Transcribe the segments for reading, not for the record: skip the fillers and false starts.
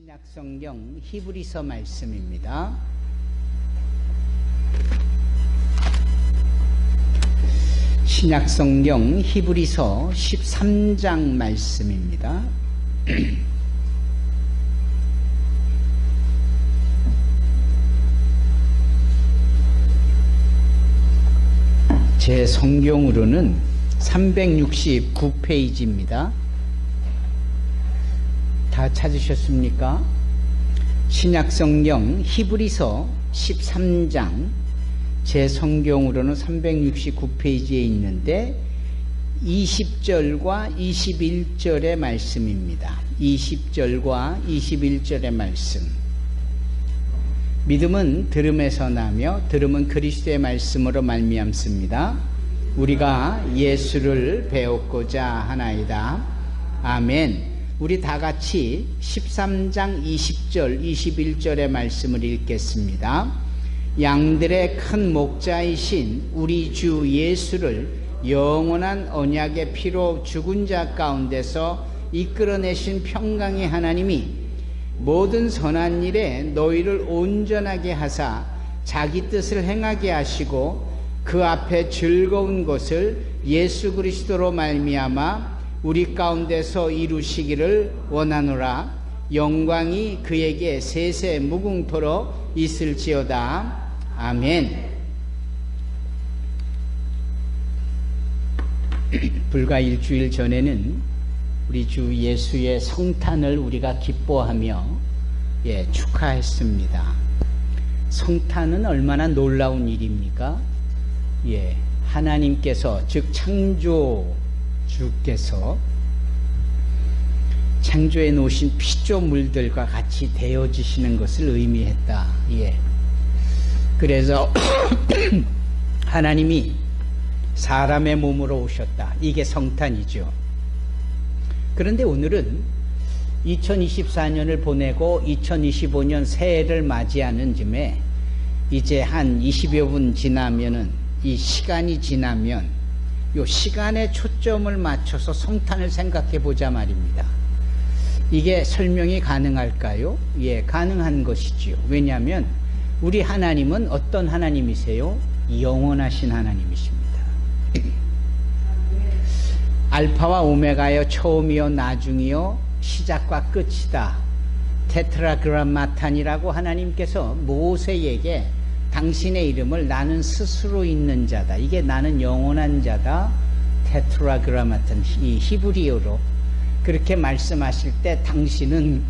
신약성경 히브리서 말씀입니다. 신약성경 히브리서 13장 말씀입니다. 제 성경으로는 369페이지입니다. 다 찾으셨습니까? 신약성경 히브리서 13장 제 성경으로는 369페이지에 있는데 20절과 21절의 말씀입니다. 20절과 21절의 말씀. 믿음은 들음에서 나며 들음은 그리스도의 말씀으로 말미암습니다. 우리가 예수를 배웠고자 하나이다. 아멘. 우리 다 같이 13장 20절, 21절의 말씀을 읽겠습니다. 양들의 큰 목자이신 우리 주 예수를 영원한 언약의 피로 죽은 자 가운데서 이끌어내신 평강의 하나님이 모든 선한 일에 너희를 온전하게 하사 자기 뜻을 행하게 하시고 그 앞에 즐거운 것을 예수 그리스도로 말미암아 우리 가운데서 이루시기를 원하노라. 영광이 그에게 세세 무궁토록 있을지어다. 아멘. 불과 일주일 전에는 우리 주 예수의 성탄을 우리가 기뻐하며 축하했습니다. 성탄은 얼마나 놀라운 일입니까? 하나님께서 즉 창조주께서 창조해 놓으신 피조물들과 같이 되어지시는 것을 의미했다. 그래서 하나님이 사람의 몸으로 오셨다. 이게 성탄이죠. 그런데 오늘은 2024년을 보내고 2025년 새해를 맞이하는 즈음에 이제 한 20여 분 지나면은 이 시간이 지나면 요 시간에 초점을 맞춰서 성탄을 생각해 보자 말입니다. 이게 설명이 가능할까요? 가능한 것이지요. 왜냐하면 우리 하나님은 어떤 하나님이세요? 영원하신 하나님이십니다. 알파와 오메가여 처음이요 나중이요 시작과 끝이다. 테트라그라마탄이라고 하나님께서 모세에게 당신의 이름을 나는 스스로 있는 자다. 이게 나는 영원한 자다. 테트라그라마탄 이 히브리어로 그렇게 말씀하실 때 당신은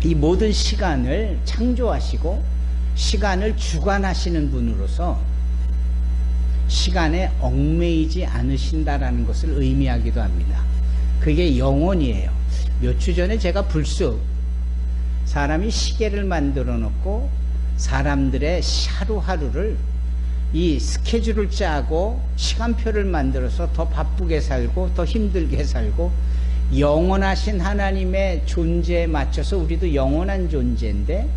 이 모든 시간을 창조하시고 시간을 주관하시는 분으로서 시간에 얽매이지 않으신다라는 것을 의미하기도 합니다. 그게 영원이에요. 몇 주 전에 제가 불쑥 사람이 시계를 만들어 놓고 사람들의 하루하루를 이 스케줄을 짜고 시간표를 만들어서 더 바쁘게 살고 더 힘들게 살고 영원하신 하나님의 존재에 맞춰서 우리도 영원한 존재인데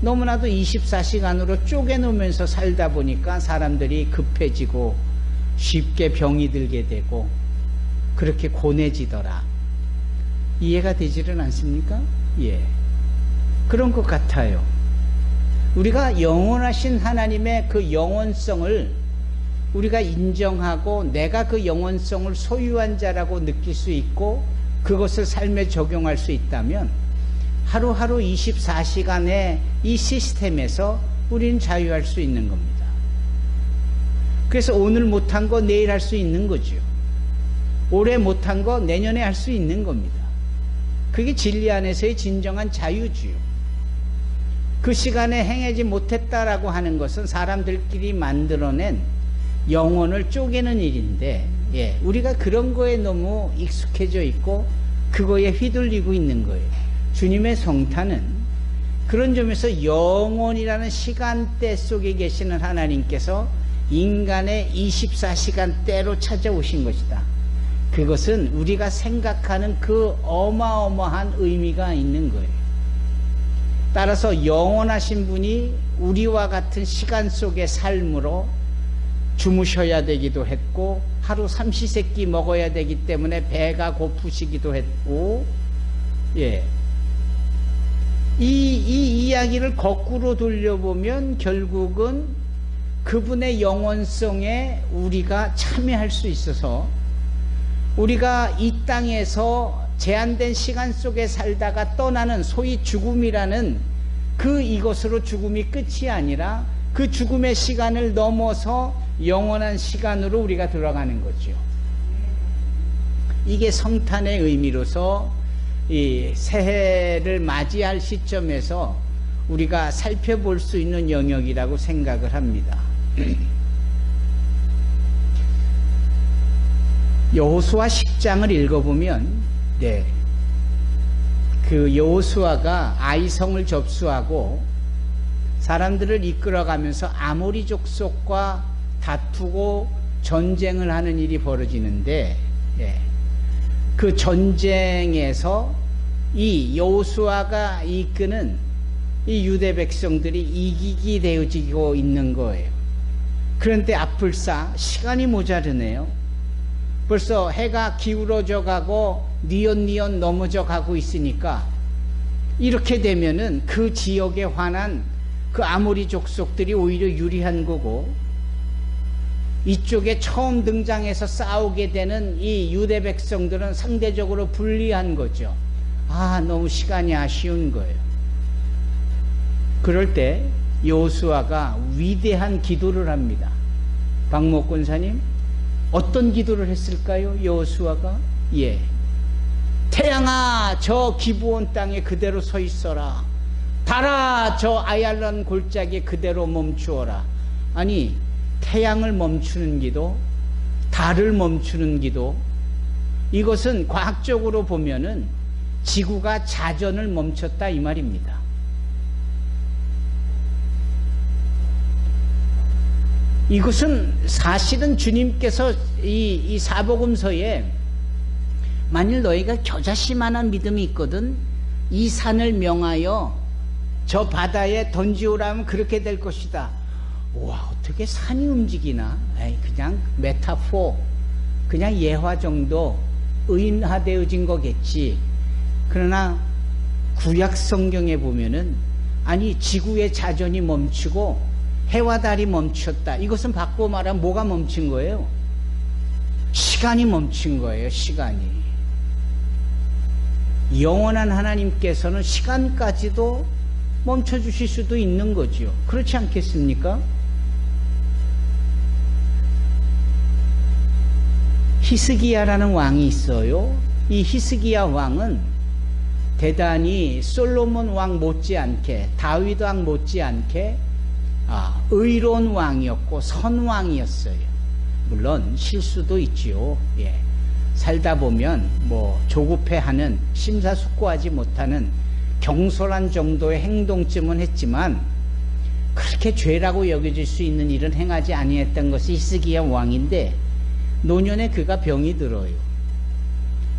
너무나도 24시간으로 쪼개놓으면서 살다 보니까 사람들이 급해지고 쉽게 병이 들게 되고 그렇게 고뇌지더라. 이해가 되지는 않습니까? 그런 것 같아요. 우리가 영원하신 하나님의 그 영원성을 우리가 인정하고 내가 그 영원성을 소유한 자라고 느낄 수 있고 그것을 삶에 적용할 수 있다면 하루하루 24시간의 이 시스템에서 우리는 자유할 수 있는 겁니다. 그래서 오늘 못한 거 내일 할 수 있는 거죠. 올해 못한 거 내년에 할 수 있는 겁니다. 그게 진리 안에서의 진정한 자유지요. 그 시간에 행하지 못했다라고 하는 것은 사람들끼리 만들어낸 영혼을 쪼개는 일인데 우리가 그런 거에 너무 익숙해져 있고 그거에 휘둘리고 있는 거예요. 주님의 성탄은 그런 점에서 영원이라는 시간대 속에 계시는 하나님께서 인간의 24시간대로 찾아오신 것이다. 그것은 우리가 생각하는 그 어마어마한 의미가 있는 거예요. 따라서 영원하신 분이 우리와 같은 시간 속의 삶으로 주무셔야 되기도 했고 하루 삼시세끼 먹어야 되기 때문에 배가 고프시기도 했고 예. 이 이야기를 거꾸로 돌려보면 결국은 그분의 영원성에 우리가 참여할 수 있어서 우리가 이 땅에서 제한된 시간 속에 살다가 떠나는 소위 죽음이라는 이것으로 죽음이 끝이 아니라 그 죽음의 시간을 넘어서 영원한 시간으로 우리가 들어가는 거죠. 이게 성탄의 의미로서 이 새해를 맞이할 시점에서 우리가 살펴볼 수 있는 영역이라고 생각을 합니다. 여호수아 10장을 읽어보면 그 여호수아가 아이성을 접수하고 사람들을 이끌어가면서 아모리 족속과 다투고 전쟁을 하는 일이 벌어지는데 그 전쟁에서 이 여호수아가 이끄는 이 유대 백성들이 이기게 되어지고 있는 거예요. 그런데 앞불사 시간이 모자르네요. 벌써 해가 기울어져 가고 니언니언 넘어져 가고 있으니까 이렇게 되면은 그 지역에 관한 그 아모리 족속들이 오히려 유리한 거고 이쪽에 처음 등장해서 싸우게 되는 이 유대 백성들은 상대적으로 불리한 거죠. 너무 시간이 아쉬운 거예요. 그럴 때 여호수아가 위대한 기도를 합니다. 박목 권사님, 어떤 기도를 했을까요? 여호수아가 태양아 저 기브온 땅에 그대로 서 있어라. 달아 저 아얄란 골짜기에 그대로 멈추어라. 아니 태양을 멈추는 기도, 달을 멈추는 기도, 이것은 과학적으로 보면은 지구가 자전을 멈췄다 이 말입니다. 이것은 사실은 주님께서 이 사복음서에 만일 너희가 겨자씨만한 믿음이 있거든 이 산을 명하여 저 바다에 던지오라면 그렇게 될 것이다. 와, 어떻게 산이 움직이나? 그냥 메타포, 그냥 예화 정도 의인화되어진 거겠지. 그러나 구약 성경에 보면은 아니 지구의 자전이 멈추고 해와 달이 멈췄다. 이것은 바꾸어 말하면 뭐가 멈춘 거예요? 시간이 멈춘 거예요. 시간이. 영원한 하나님께서는 시간까지도 멈춰주실 수도 있는 거죠. 그렇지 않겠습니까? 히스기야라는 왕이 있어요. 이 히스기야 왕은 대단히 솔로몬 왕 못지않게, 다윗 왕 못지않게 의로운 왕이었고 선왕이었어요. 물론 실수도 있지요. 살다 보면 조급해하는, 심사숙고하지 못하는 경솔한 정도의 행동쯤은 했지만 그렇게 죄라고 여겨질 수 있는 일은 행하지 아니했던 것이 히스기야 왕인데 노년에 그가 병이 들어요.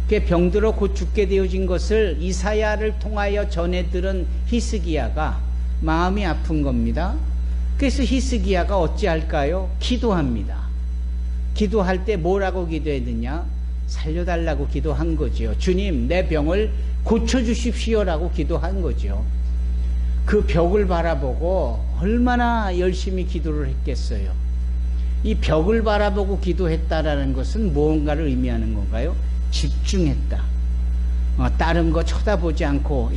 그 병들어 곧 죽게 되어진 것을 이사야를 통하여 전해 들은 히스기야가 마음이 아픈 겁니다. 그래서 히스기야가 어찌할까요? 기도합니다. 기도할 때 뭐라고 기도했느냐? 살려달라고 기도한 거죠. 주님, 내 병을 고쳐주십시오라고 기도한 거죠. 그 벽을 바라보고 얼마나 열심히 기도를 했겠어요. 이 벽을 바라보고 기도했다라는 것은 무언가를 의미하는 건가요? 집중했다. 다른 거 쳐다보지 않고,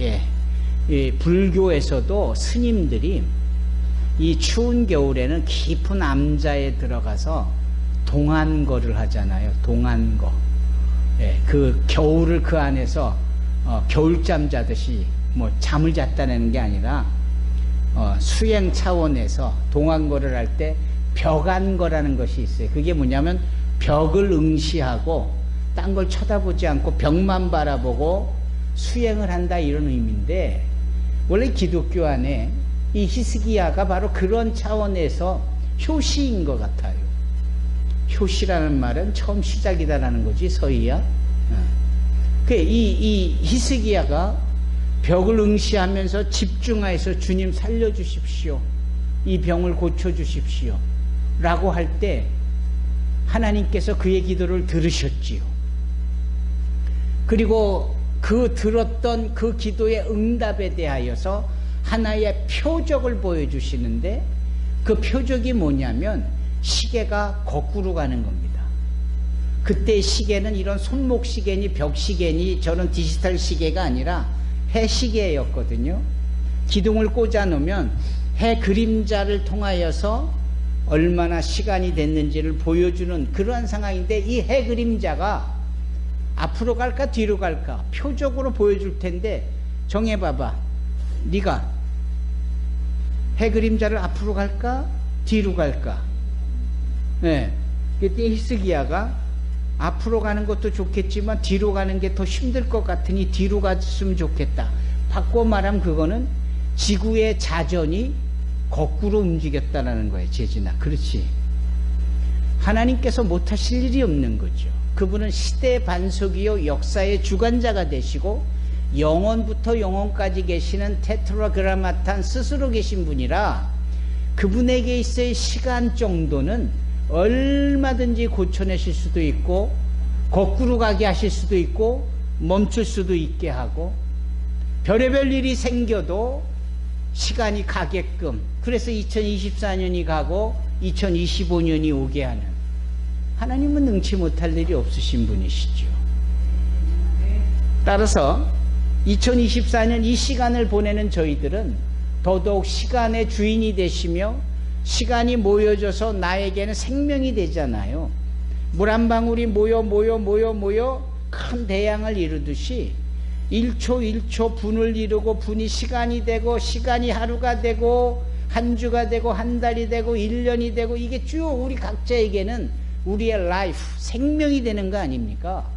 불교에서도 스님들이 이 추운 겨울에는 깊은 암자에 들어가서 동안거를 하잖아요. 동안거. 그 겨울을 그 안에서 겨울잠 자듯이 잠을 잤다는 게 아니라 수행 차원에서 동안거를 할 때 벽안거라는 것이 있어요. 그게 뭐냐면 벽을 응시하고 딴 걸 쳐다보지 않고 벽만 바라보고 수행을 한다 이런 의미인데 원래 기독교 안에 이 히스기야가 바로 그런 차원에서 효시인 것 같아요. 효시라는 말은 처음 시작이다라는 거지, 서희야. 이 히스기야가 벽을 응시하면서 집중해서 주님 살려주십시오. 이 병을 고쳐주십시오. 라고 할 때 하나님께서 그의 기도를 들으셨지요. 그리고 그 그 들었던 그 기도의 응답에 대하여서 하나의 표적을 보여주시는데, 그 표적이 뭐냐면 시계가 거꾸로 가는 겁니다. 그때 시계는 이런 손목 시계니 벽 시계니 저런 디지털 시계가 아니라 해 시계였거든요. 기둥을 꽂아 놓으면 해 그림자를 통하여서 얼마나 시간이 됐는지를 보여주는 그러한 상황인데, 이 해 그림자가 앞으로 갈까 뒤로 갈까 표적으로 보여줄 텐데, 정해봐봐. 네가 해 그림자를 앞으로 갈까 뒤로 갈까? 네. 그때 히스기야가 앞으로 가는 것도 좋겠지만 뒤로 가는 게 더 힘들 것 같으니 뒤로 갔으면 좋겠다. 바꿔 말하면 그거는 지구의 자전이 거꾸로 움직였다라는 거예요. 재진아, 그렇지. 하나님께서 못하실 일이 없는 거죠. 그분은 시대 반석이요 역사의 주관자가 되시고 영원부터 영원까지 계시는 테트라그라마탄 스스로 계신 분이라, 그분에게 있어의 시간 정도는 얼마든지 고쳐내실 수도 있고 거꾸로 가게 하실 수도 있고 멈출 수도 있게 하고, 별의별 일이 생겨도 시간이 가게끔, 그래서 2024년이 가고 2025년이 오게 하는, 하나님은 능치 못할 일이 없으신 분이시죠. 따라서 2024년 이 시간을 보내는 저희들은 더더욱 시간의 주인이 되시며, 시간이 모여져서 나에게는 생명이 되잖아요. 물 한 방울이 모여 큰 대양을 이루듯이 1초 1초 분을 이루고, 분이 시간이 되고, 시간이 하루가 되고, 한 주가 되고, 한 달이 되고, 1년이 되고, 이게 쭉 우리 각자에게는 우리의 라이프, 생명이 되는 거 아닙니까?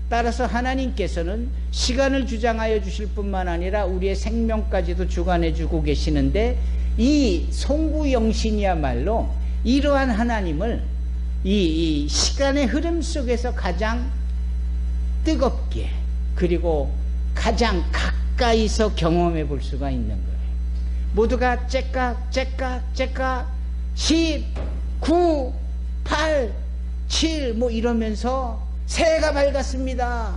따라서 하나님께서는 시간을 주장하여 주실 뿐만 아니라 우리의 생명까지도 주관해 주고 계시는데, 이 송구영신이야말로 이러한 하나님을 이 시간의 흐름 속에서 가장 뜨겁게, 그리고 가장 가까이서 경험해 볼 수가 있는 거예요. 모두가 째깍 10, 9, 8, 7 뭐 이러면서 새해가 밝았습니다.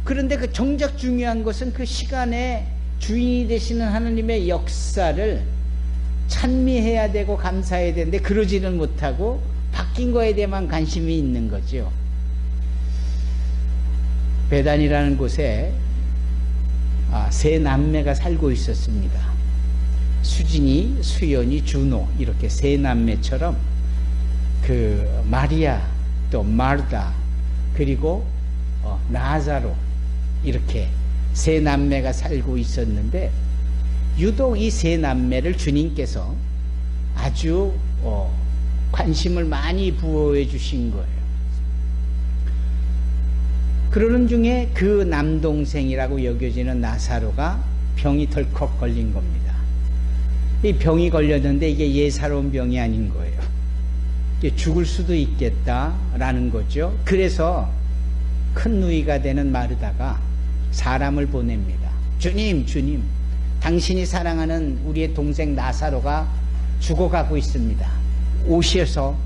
그런데 그 정작 중요한 것은 그 시간의 주인이 되시는 하나님의 역사를 찬미해야 되고 감사해야 되는데, 그러지는 못하고 바뀐 거에 대해만 관심이 있는 거죠. 베단이라는 곳에 세 남매가 살고 있었습니다. 수진이, 수연이, 준호, 이렇게 세 남매처럼 그 마리아, 또 마르다, 그리고 나사로, 이렇게 세 남매가 살고 있었는데, 유독 이 세 남매를 주님께서 아주 관심을 많이 부어해 주신 거예요. 그러는 중에 그 남동생이라고 여겨지는 나사로가 병이 덜컥 걸린 겁니다. 이 병이 걸렸는데 이게 예사로운 병이 아닌 거예요. 이게 죽을 수도 있겠다라는 거죠. 그래서 큰 누이가 되는 마르다가 사람을 보냅니다. 주님, 당신이 사랑하는 우리의 동생 나사로가 죽어가고 있습니다. 오셔서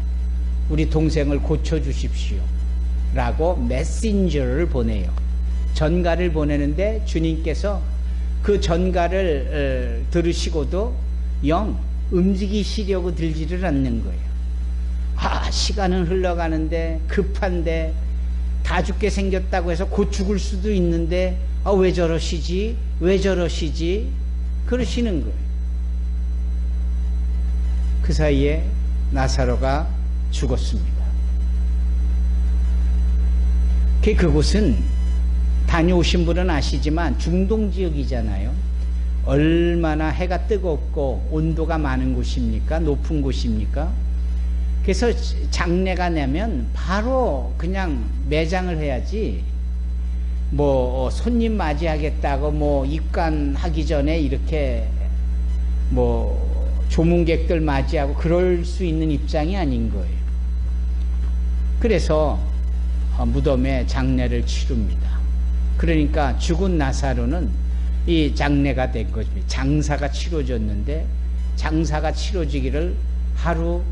우리 동생을 고쳐주십시오 라고 메신저를 보내요. 전가를 보내는데, 주님께서 그 전가를 들으시고도 영 움직이시려고 들지를 않는 거예요. 시간은 흘러가는데, 급한데, 다 죽게 생겼다고 해서 곧 죽을 수도 있는데 왜 저러시지 그러시는 거예요. 그 사이에 나사로가 죽었습니다. 그곳은 다녀오신 분은 아시지만 중동 지역이잖아요. 얼마나 해가 뜨겁고 온도가 많은 곳입니까? 높은 곳입니까? 그래서 장례가 나면 바로 그냥 매장을 해야지, 뭐 손님 맞이하겠다고 뭐 입관하기 전에 이렇게 뭐 조문객들 맞이하고 그럴 수 있는 입장이 아닌 거예요. 그래서 무덤에 장례를 치릅니다. 그러니까 죽은 나사로는 이 장례가 된 거죠. 장사가 치러졌는데, 장사가 치러지기를 하루,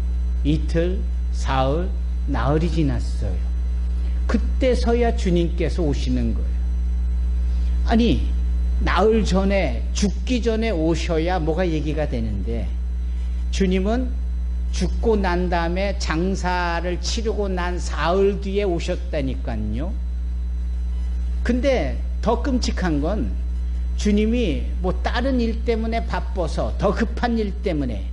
이틀, 사흘, 나흘이 지났어요. 그때서야 주님께서 오시는 거예요. 아니, 나흘 전에, 죽기 전에 오셔야 뭐가 얘기가 되는데, 주님은 죽고 난 다음에 장사를 치르고 난 사흘 뒤에 오셨다니까요. 근데 더 끔찍한 건 주님이 뭐 다른 일 때문에 바빠서, 더 급한 일 때문에,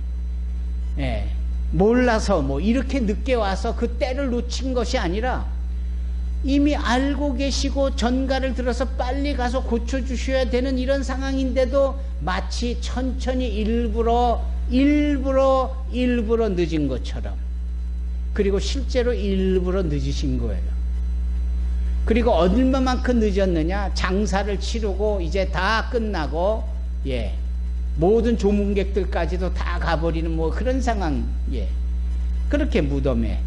몰라서 뭐 이렇게 늦게 와서 그 때를 놓친 것이 아니라 이미 알고 계시고 전가를 들어서 빨리 가서 고쳐주셔야 되는 이런 상황인데도 마치 천천히 일부러 늦은 것처럼, 그리고 실제로 일부러 늦으신 거예요. 그리고 얼마만큼 늦었느냐? 장사를 치르고 이제 다 끝나고 모든 조문객들까지도 다 가버리는 뭐 그런 상황. 그렇게 무덤에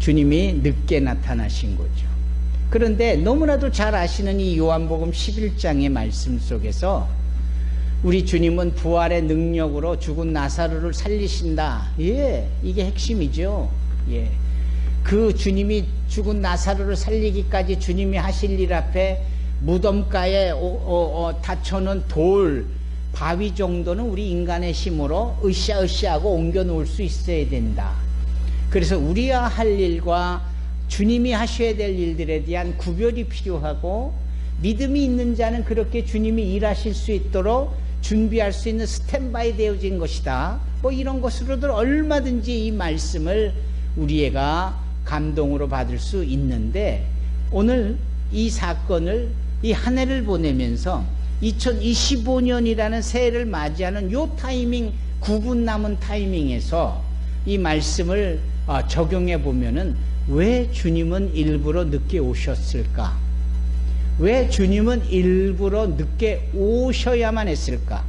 주님이 늦게 나타나신 거죠. 그런데 너무나도 잘 아시는 이 요한복음 11장의 말씀 속에서 우리 주님은 부활의 능력으로 죽은 나사로를 살리신다. 이게 핵심이죠. 그 주님이 죽은 나사로를 살리기까지 주님이 하실 일 앞에 무덤가에 닫혀놓은 돌, 바위 정도는 우리 인간의 힘으로 으쌰으쌰하고 옮겨 놓을 수 있어야 된다. 그래서 우리가 할 일과 주님이 하셔야 될 일들에 대한 구별이 필요하고, 믿음이 있는 자는 그렇게 주님이 일하실 수 있도록 준비할 수 있는 스탠바이 되어진 것이다. 뭐 이런 것으로들 얼마든지 이 말씀을 우리가 감동으로 받을 수 있는데, 오늘 이 사건을, 이 한 해를 보내면서 2025년이라는 새해를 맞이하는 요 타이밍, 9분 남은 타이밍에서 이 말씀을 적용해 보면은, 왜 주님은 일부러 늦게 오셨을까? 왜 주님은 일부러 늦게 오셔야만 했을까?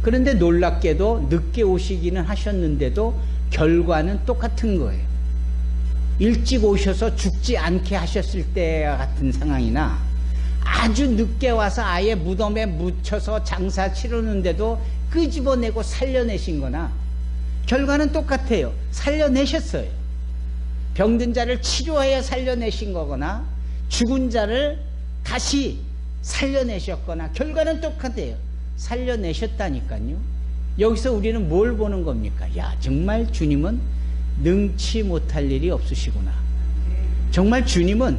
그런데 놀랍게도 늦게 오시기는 하셨는데도 결과는 똑같은 거예요. 일찍 오셔서 죽지 않게 하셨을 때와 같은 상황이나, 아주 늦게 와서 아예 무덤에 묻혀서 장사 치르는데도 끄집어내고 살려내신 거나, 결과는 똑같아요. 살려내셨어요. 병든 자를 치료하여 살려내신 거거나, 죽은 자를 다시 살려내셨거나, 결과는 똑같아요. 살려내셨다니까요. 여기서 우리는 뭘 보는 겁니까? 야, 정말 주님은 능치 못할 일이 없으시구나. 정말 주님은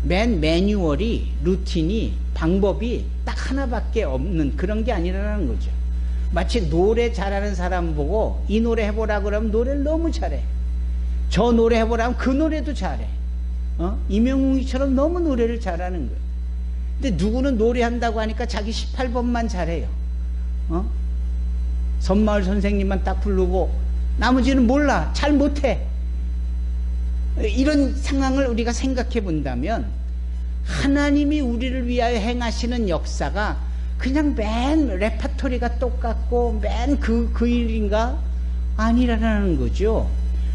매뉴얼이, 루틴이, 방법이 딱 하나밖에 없는 그런 게 아니라는 거죠. 마치 노래 잘하는 사람 보고 이 노래 해보라 그러면 노래를 너무 잘해. 저 노래 해보라 하면 그 노래도 잘해. 이명웅이처럼 너무 노래를 잘하는 거예요. 근데 누구는 노래한다고 하니까 자기 18번만 잘해요. 선마을 선생님만 딱 부르고 나머지는 몰라, 잘 못해. 이런 상황을 우리가 생각해 본다면, 하나님이 우리를 위하여 행하시는 역사가 그냥 맨 레파토리가 똑같고 맨 그 일인가? 아니라는 거죠.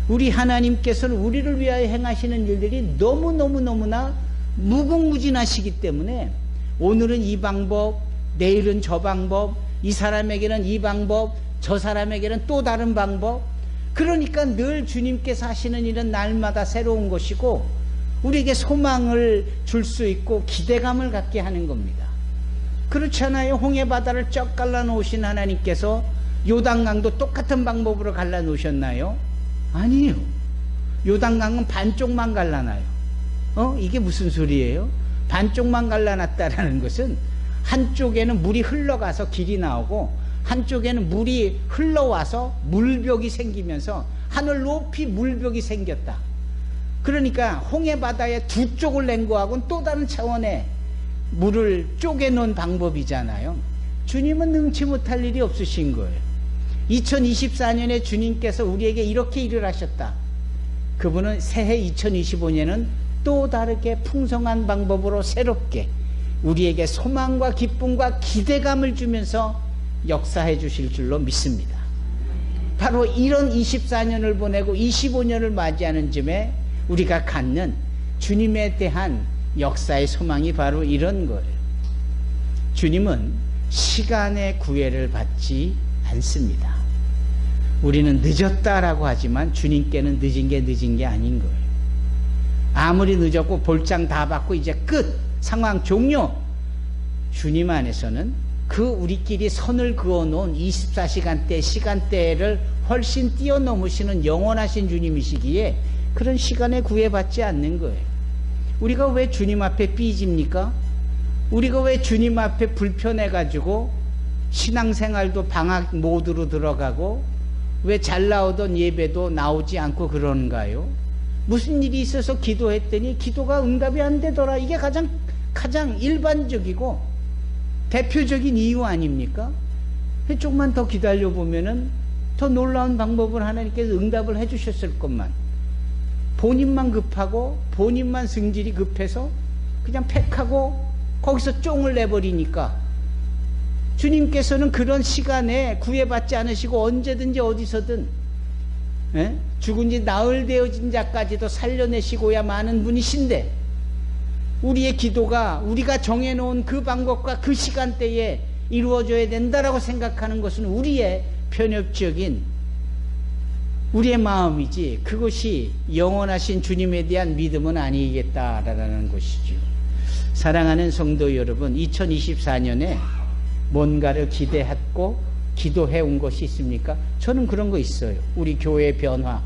우리 하나님께서는 우리를 위하여 행하시는 일들이 너무나 무궁무진하시기 때문에, 오늘은 이 방법, 내일은 저 방법, 이 사람에게는 이 방법, 저 사람에게는 또 다른 방법. 그러니까 늘 주님께서 하시는 일은 날마다 새로운 것이고, 우리에게 소망을 줄 수 있고 기대감을 갖게 하는 겁니다. 그렇잖아요. 홍해바다를 쩍 갈라놓으신 하나님께서 요단강도 똑같은 방법으로 갈라놓으셨나요? 아니에요. 요단강은 반쪽만 갈라놔요. 이게 무슨 소리예요? 반쪽만 갈라놨다라는 것은, 한쪽에는 물이 흘러가서 길이 나오고 한쪽에는 물이 흘러와서 물벽이 생기면서 하늘 높이 물벽이 생겼다. 그러니까 홍해바다의 두 쪽을 낸 거하고는 또 다른 차원의 물을 쪼개놓은 방법이잖아요. 주님은 능치 못할 일이 없으신 거예요. 2024년에 주님께서 우리에게 이렇게 일을 하셨다. 그분은 새해 2025년은 또 다르게 풍성한 방법으로 새롭게 우리에게 소망과 기쁨과 기대감을 주면서 역사해 주실 줄로 믿습니다. 바로 이런 24년을 보내고 25년을 맞이하는 즈음에 우리가 갖는 주님에 대한 역사의 소망이 바로 이런 거예요. 주님은 시간의 구애를 받지 않습니다. 우리는 늦었다라고 하지만 주님께는 늦은 게 아닌 거예요. 아무리 늦었고 볼장 다 받고 이제 끝, 상황 종료. 주님 안에서는 그 우리끼리 선을 그어놓은 24시간대 시간대를 훨씬 뛰어넘으시는 영원하신 주님이시기에 그런 시간에 구애받지 않는 거예요. 우리가 왜 주님 앞에 삐집니까? 우리가 왜 주님 앞에 불편해가지고 신앙생활도 방학 모드로 들어가고 왜 잘 나오던 예배도 나오지 않고 그러는가요? 무슨 일이 있어서 기도했더니 기도가 응답이 안 되더라. 이게 가장 일반적이고 대표적인 이유 아닙니까? 조금만 더 기다려보면은 더 놀라운 방법을 하나님께서 응답을 해주셨을 것만. 본인만 급하고 본인만 성질이 급해서 그냥 팩하고 거기서 쫑을 내버리니까 주님께서는 그런 시간에 구애받지 않으시고 언제든지 어디서든 죽은 지 나흘 되어진 자까지도 살려내시고야 마는 분이신데 우리의 기도가 우리가 정해놓은 그 방법과 그 시간대에 이루어져야 된다라고 생각하는 것은 우리의 편협적인 우리의 마음이지 그것이 영원하신 주님에 대한 믿음은 아니겠다라는 것이죠. 사랑하는 성도 여러분, 2024년에 뭔가를 기대했고 기도해온 것이 있습니까? 저는 그런 거 있어요. 우리 교회의 변화,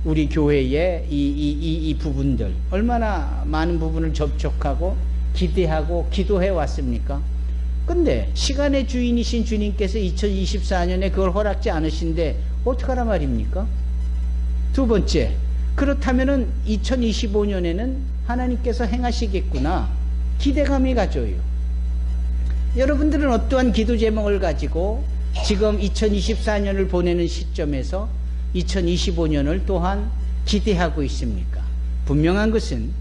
우리 교회의 이 부분들 얼마나 많은 부분을 접촉하고 기대하고 기도해 왔습니까? 근데 시간의 주인이신 주님께서 2024년에 그걸 허락지 않으신데 어떡하란 말입니까? 두 번째, 그렇다면은 2025년에는 하나님께서 행하시겠구나 기대감이 가져요. 여러분들은 어떠한 기도 제목을 가지고 지금 2024년을 보내는 시점에서 2025년을 또한 기대하고 있습니까? 분명한 것은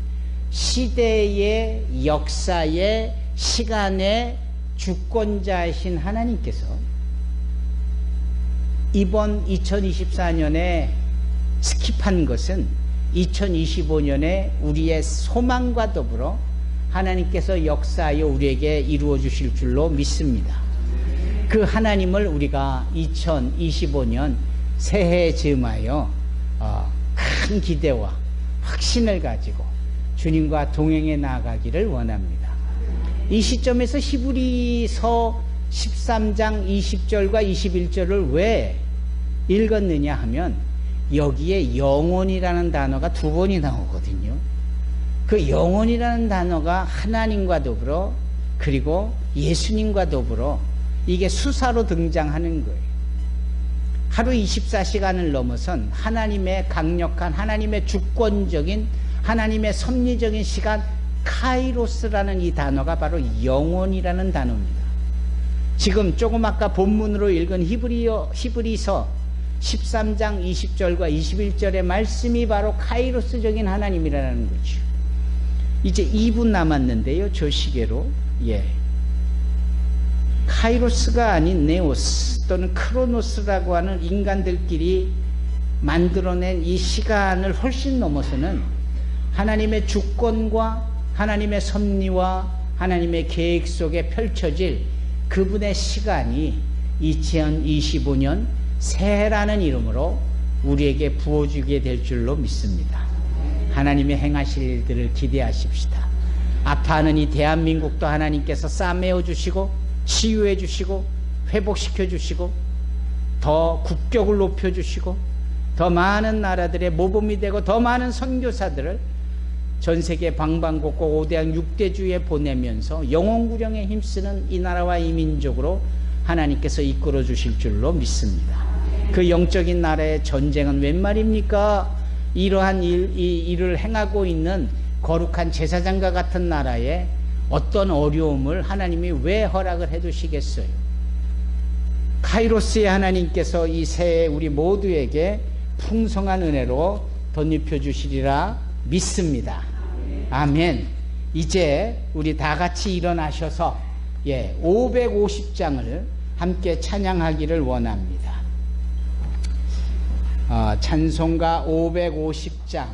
시대의 역사의 시간의 주권자이신 하나님께서 이번 2024년에 스킵한 것은 2025년에 우리의 소망과 더불어 하나님께서 역사하여 우리에게 이루어 주실 줄로 믿습니다. 그 하나님을 우리가 2025년 새해에 즈음하여 큰 기대와 확신을 가지고 주님과 동행해 나아가기를 원합니다. 이 시점에서 히브리서 13장 20절과 21절을 왜 읽었느냐 하면 여기에 영혼이라는 단어가 두 번이 나오거든요. 그 영혼이라는 단어가 하나님과 더불어 그리고 예수님과 더불어 이게 수사로 등장하는 거예요. 하루 24시간을 넘어선 하나님의 강력한 하나님의 주권적인 하나님의 섭리적인 시간 카이로스라는 이 단어가 바로 영혼이라는 단어입니다. 지금 조금 아까 본문으로 읽은 히브리서 13장 20절과 21절의 말씀이 바로 카이로스적인 하나님이라는 거죠. 이제 2분 남았는데요. 저 시계로 카이로스가 아닌 네오스 또는 크로노스라고 하는 인간들끼리 만들어낸 이 시간을 훨씬 넘어서는 하나님의 주권과 하나님의 섭리와 하나님의 계획 속에 펼쳐질 그분의 시간이 2025년 새해라는 이름으로 우리에게 부어주게 될 줄로 믿습니다. 하나님의 행하실 일들을 기대하십시다. 아파하는 이 대한민국도 하나님께서 싸매어 주시고 치유해 주시고 회복시켜 주시고 더 국격을 높여 주시고 더 많은 나라들의 모범이 되고 더 많은 선교사들을 전세계 방방곡곡 5대양 6대주에 보내면서 영혼구령에 힘쓰는 이 나라와 이 민족으로 하나님께서 이끌어 주실 줄로 믿습니다. 그 영적인 나라의 전쟁은 웬 말입니까? 이러한 일을 행하고 있는 거룩한 제사장과 같은 나라에 어떤 어려움을 하나님이 왜 허락을 해 두시겠어요? 카이로스의 하나님께서 이 새해 우리 모두에게 풍성한 은혜로 덧입혀 주시리라 믿습니다. 아멘. 이제 우리 다 같이 일어나셔서 550장을 함께 찬양하기를 원합니다. 찬송가 550장